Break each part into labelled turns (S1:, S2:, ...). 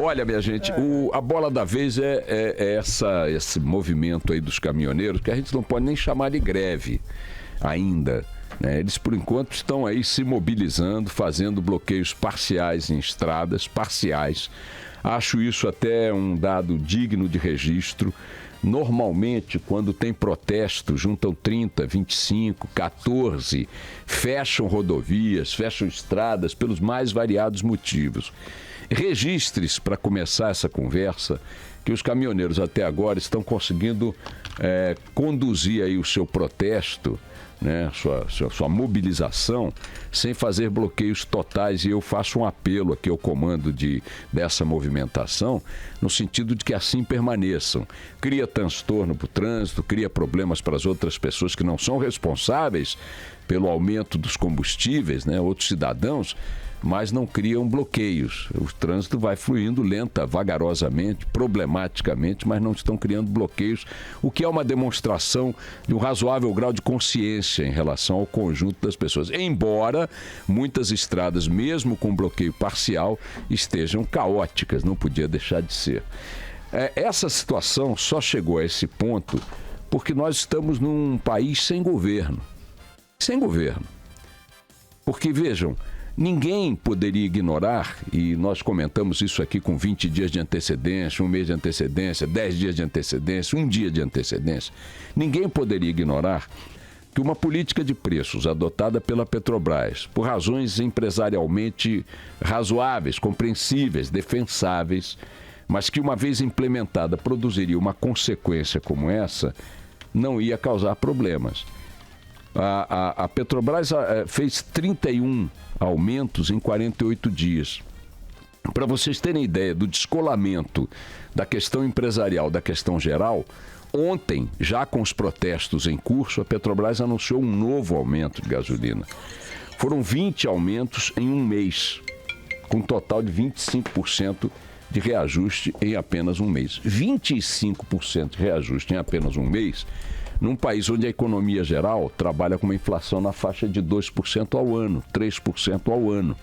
S1: Olha, minha gente, a bola da vez é esse movimento aí dos caminhoneiros, que a gente não pode nem chamar de greve ainda, né? Eles, por enquanto, estão aí se mobilizando, fazendo bloqueios parciais em estradas, parciais. Acho isso até um dado digno de registro. Normalmente, quando tem protesto, juntam 30, 25, 14, fecham rodovias, fecham estradas pelos mais variados motivos. Registre-se, para começar essa conversa, que os caminhoneiros até agora estão conseguindo conduzir aí o seu protesto, né, sua mobilização, sem fazer bloqueios totais. E eu faço um apelo aqui ao comando dessa movimentação, no sentido de que assim permaneçam. Cria transtorno para o trânsito, cria problemas para as outras pessoas que não são responsáveis pelo aumento dos combustíveis, né, outros cidadãos, mas não criam bloqueios. O trânsito vai fluindo lenta, vagarosamente, problematicamente, mas não estão criando bloqueios, o que é uma demonstração de um razoável grau de consciência em relação ao conjunto das pessoas. Embora muitas estradas, mesmo com bloqueio parcial, estejam caóticas, não podia deixar de ser. Essa situação só chegou a esse ponto porque nós estamos num país sem governo. Sem governo. Porque, vejam, ninguém poderia ignorar, e nós comentamos isso aqui com 20 dias de antecedência, 1 mês de antecedência, 10 dias de antecedência, 1 dia de antecedência. Ninguém poderia ignorar que uma política de preços adotada pela Petrobras, por razões empresarialmente razoáveis, compreensíveis, defensáveis, mas que uma vez implementada produziria uma consequência como essa, não ia causar problemas. A Petrobras fez 31 aumentos em 48 dias. Para vocês terem ideia do descolamento da questão empresarial da questão geral, ontem, já com os protestos em curso, a Petrobras anunciou um novo aumento de gasolina. Foram 20 aumentos em um mês, com um total de 25% de reajuste em apenas um mês. 25% de reajuste em apenas um mês, num país onde a economia geral trabalha com uma inflação na faixa de 2% ao ano, 3% ao ano.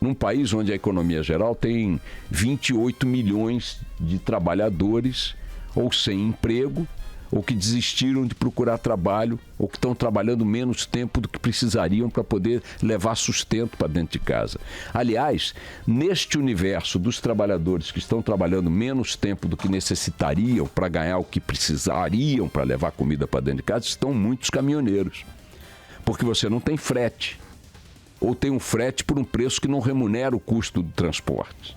S1: Num país onde a economia geral tem 28 milhões de trabalhadores ou sem emprego, ou que desistiram de procurar trabalho, ou que estão trabalhando menos tempo do que precisariam para poder levar sustento para dentro de casa. Aliás, neste universo dos trabalhadores que estão trabalhando menos tempo do que necessitariam para ganhar o que precisariam para levar comida para dentro de casa, estão muitos caminhoneiros. Porque você não tem frete, ou tem um frete por um preço que não remunera o custo do transporte.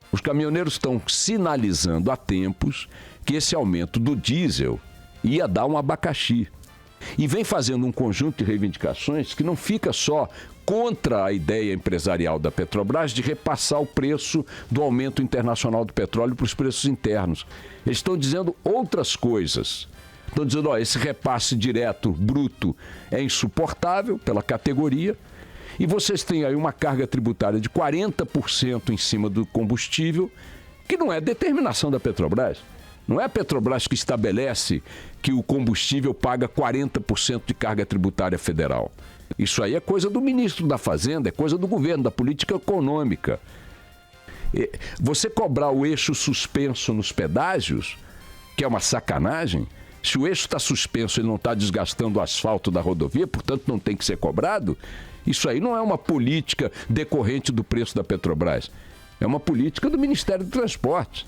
S1: Os caminhoneiros estão sinalizando há tempos que esse aumento do diesel ia dar um abacaxi. E vem fazendo um conjunto de reivindicações que não fica só contra a ideia empresarial da Petrobras de repassar o preço do aumento internacional do petróleo para os preços internos. Eles estão dizendo outras coisas. Estão dizendo, esse repasse direto, bruto, é insuportável pela categoria. E vocês têm aí uma carga tributária de 40% em cima do combustível, que não é determinação da Petrobras. Não é a Petrobras que estabelece que o combustível paga 40% de carga tributária federal. Isso aí é coisa do ministro da Fazenda, é coisa do governo, da política econômica. Você cobrar o eixo suspenso nos pedágios, que é uma sacanagem. Se o eixo está suspenso e não está desgastando o asfalto da rodovia, portanto não tem que ser cobrado, isso aí não é uma política decorrente do preço da Petrobras. É uma política do Ministério do Transporte,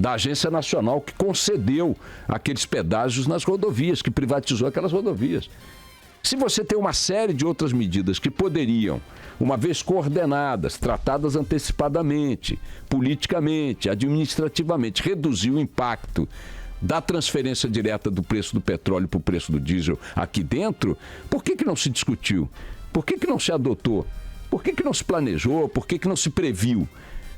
S1: da Agência Nacional, que concedeu aqueles pedágios nas rodovias, que privatizou aquelas rodovias. Se você tem uma série de outras medidas que poderiam, uma vez coordenadas, tratadas antecipadamente, politicamente, administrativamente, reduzir o impacto da transferência direta do preço do petróleo para o preço do diesel aqui dentro, por que não se discutiu? Por que não se adotou? Por que não se planejou? Por que não se previu?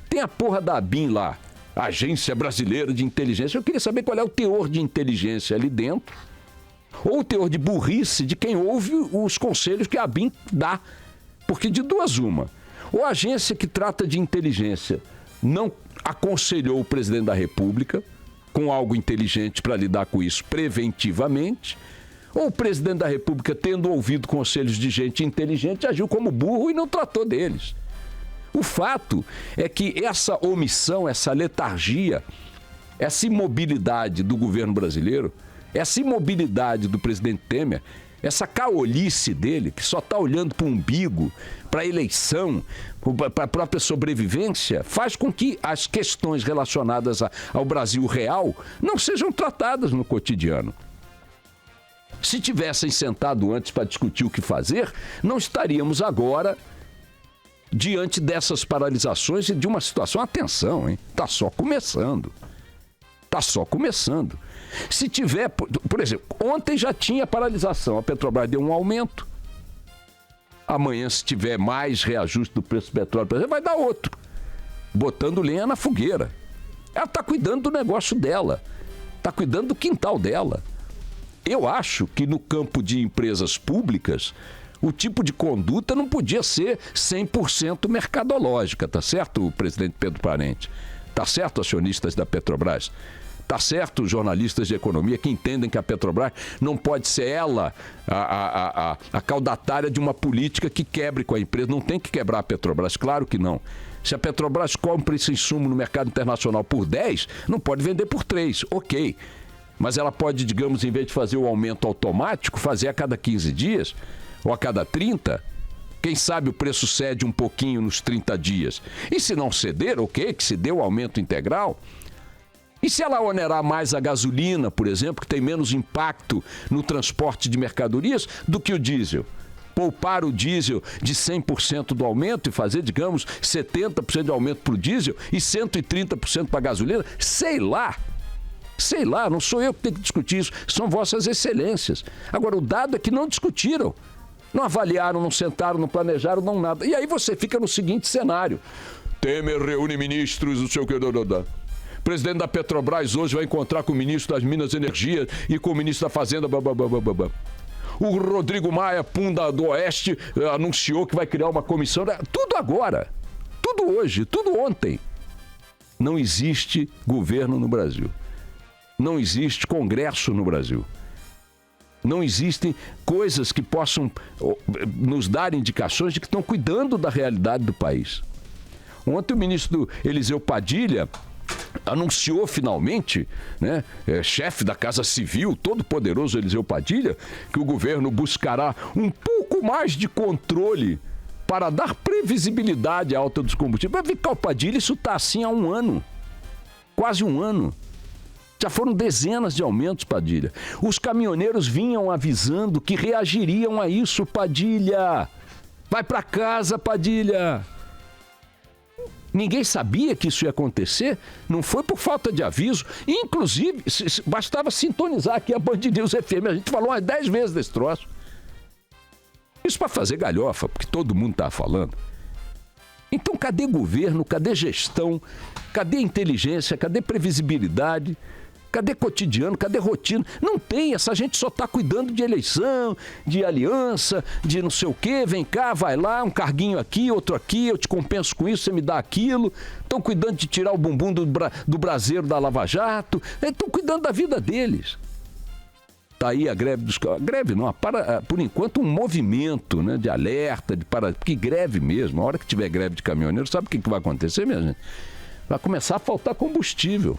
S1: Tem a porra da ABIN lá, Agência Brasileira de Inteligência. Eu queria saber qual é o teor de inteligência ali dentro, ou o teor de burrice de quem ouve os conselhos que a ABIN dá. Porque de duas uma, ou a agência que trata de inteligência não aconselhou o presidente da República com algo inteligente para lidar com isso preventivamente, ou o presidente da República, tendo ouvido conselhos de gente inteligente, agiu como burro e não tratou deles. O fato é que essa omissão, essa letargia, essa imobilidade do governo brasileiro, essa imobilidade do presidente Temer, essa caolice dele, que só está olhando para o umbigo, para a eleição, para a própria sobrevivência, faz com que as questões relacionadas ao Brasil real não sejam tratadas no cotidiano. Se tivessem sentado antes para discutir o que fazer, não estaríamos agora diante dessas paralisações e de uma situação, atenção, hein? Está só começando. Está só começando. Se tiver, por exemplo, ontem já tinha paralisação, a Petrobras deu um aumento. Amanhã, se tiver mais reajuste do preço do petróleo, por exemplo, vai dar outro. Botando lenha na fogueira. Ela está cuidando do negócio dela. Está cuidando do quintal dela. Eu acho que no campo de empresas públicas, o tipo de conduta não podia ser 100% mercadológica, tá certo, presidente Pedro Parente? Tá certo, acionistas da Petrobras? Tá certo, os jornalistas de economia que entendem que a Petrobras não pode ser ela a caudatária de uma política que quebre com a empresa. Não tem que quebrar a Petrobras, claro que não. Se a Petrobras compra esse insumo no mercado internacional por 10, não pode vender por 3, ok. Mas ela pode, digamos, em vez de fazer o aumento automático, fazer a cada 15 dias ou a cada 30. Quem sabe o preço cede um pouquinho nos 30 dias. E se não ceder, ok, que se dê o aumento integral. E se ela onerar mais a gasolina, por exemplo, que tem menos impacto no transporte de mercadorias do que o diesel? Poupar o diesel de 100% do aumento e fazer, digamos, 70% de aumento para o diesel e 130% para a gasolina? Sei lá, não sou eu que tenho que discutir isso, são vossas excelências. Agora, o dado é que não discutiram. Não avaliaram, não sentaram, não planejaram, não nada. E aí você fica no seguinte cenário. Temer reúne ministros, não sei o que, O presidente da Petrobras hoje vai encontrar com o ministro das Minas e Energia e com o ministro da Fazenda. O Rodrigo Maia, Punda do Oeste, anunciou que vai criar uma comissão. Tudo agora. Tudo hoje. Tudo ontem. Não existe governo no Brasil. Não existe Congresso no Brasil. Não existem coisas que possam nos dar indicações de que estão cuidando da realidade do país. Ontem o ministro Eliseu Padilha anunciou finalmente, né, chefe da Casa Civil, todo poderoso Eliseu Padilha, que o governo buscará um pouco mais de controle para dar previsibilidade à alta dos combustíveis. Vai ficar o Padilha, isso está assim há um ano, quase um ano. Já foram dezenas de aumentos, Padilha. Os caminhoneiros vinham avisando que reagiriam a isso, Padilha. Vai para casa, Padilha. Ninguém sabia que isso ia acontecer, não foi por falta de aviso. Inclusive, bastava sintonizar aqui a Band News FM. A gente falou umas 10 vezes desse troço. Isso para fazer galhofa, porque todo mundo está falando. Então, cadê governo, cadê gestão, cadê inteligência, cadê previsibilidade? Cadê cotidiano? Cadê rotina? Não tem, essa gente só está cuidando de eleição, de aliança, de não sei o quê. Vem cá, vai lá, um carguinho aqui, outro aqui, eu te compenso com isso, você me dá aquilo. Estão cuidando de tirar o bumbum do braseiro da Lava Jato. Estão cuidando da vida deles. Está aí a greve dos... Greve não, por enquanto um movimento, né, de alerta, porque greve mesmo, a hora que tiver greve de caminhoneiro, sabe o que vai acontecer, minha gente? Vai começar a faltar combustível.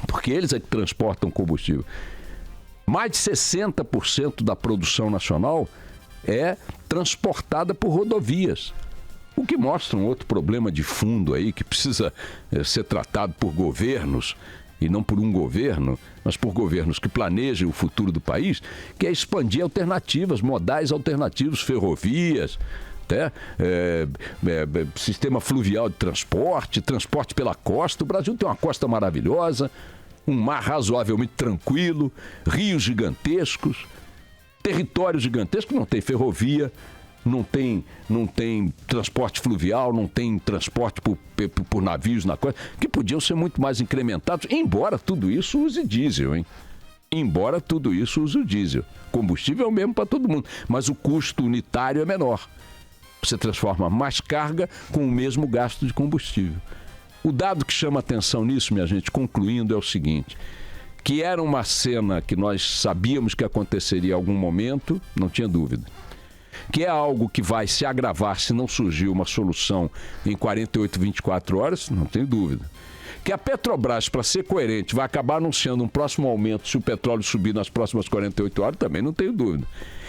S1: Porque eles é que transportam combustível. Mais de 60% da produção nacional é transportada por rodovias. O que mostra um outro problema de fundo aí, que precisa ser tratado por governos, e não por um governo, mas por governos que planejem o futuro do país, que é expandir alternativas, modais alternativos, ferrovias, sistema fluvial de transporte, transporte pela costa. O Brasil tem uma costa maravilhosa, um mar razoavelmente tranquilo, rios gigantescos, territórios gigantescos, não tem ferrovia, não tem transporte fluvial, não tem transporte por navios na costa, que podiam ser muito mais incrementados, embora tudo isso use diesel, hein? Embora tudo isso use o diesel. Combustível é o mesmo para todo mundo, mas o custo unitário é menor. Você transforma mais carga com o mesmo gasto de combustível. O dado que chama atenção nisso, minha gente, concluindo, é o seguinte, que era uma cena que nós sabíamos que aconteceria em algum momento, não tinha dúvida. que é algo que vai se agravar se não surgir uma solução em 48, 24 horas, não tenho dúvida. Que a Petrobras, para ser coerente, vai acabar anunciando um próximo aumento se o petróleo subir nas próximas 48 horas, também não tenho dúvida.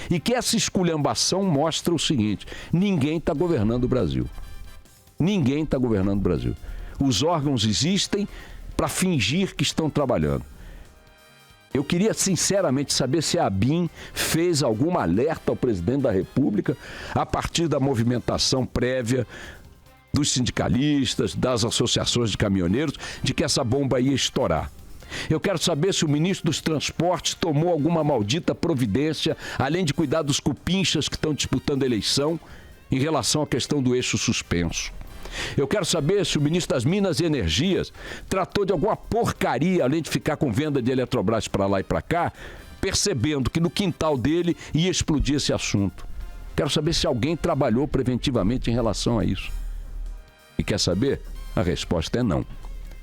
S1: E que essa esculhambação mostra o seguinte: ninguém está governando o Brasil. Ninguém está governando o Brasil. Os órgãos existem para fingir que estão trabalhando. Eu queria sinceramente saber se a ABIN fez algum alerta ao presidente da República a partir da movimentação prévia dos sindicalistas, das associações de caminhoneiros, de que essa bomba ia estourar. Eu quero saber se o ministro dos Transportes tomou alguma maldita providência, além de cuidar dos cupinchas que estão disputando a eleição, em relação à questão do eixo suspenso. Eu quero saber se o ministro das Minas e Energias tratou de alguma porcaria, além de ficar com venda de Eletrobras para lá e para cá, percebendo que no quintal dele ia explodir esse assunto. Quero saber se alguém trabalhou preventivamente em relação a isso. E quer saber? A resposta é não.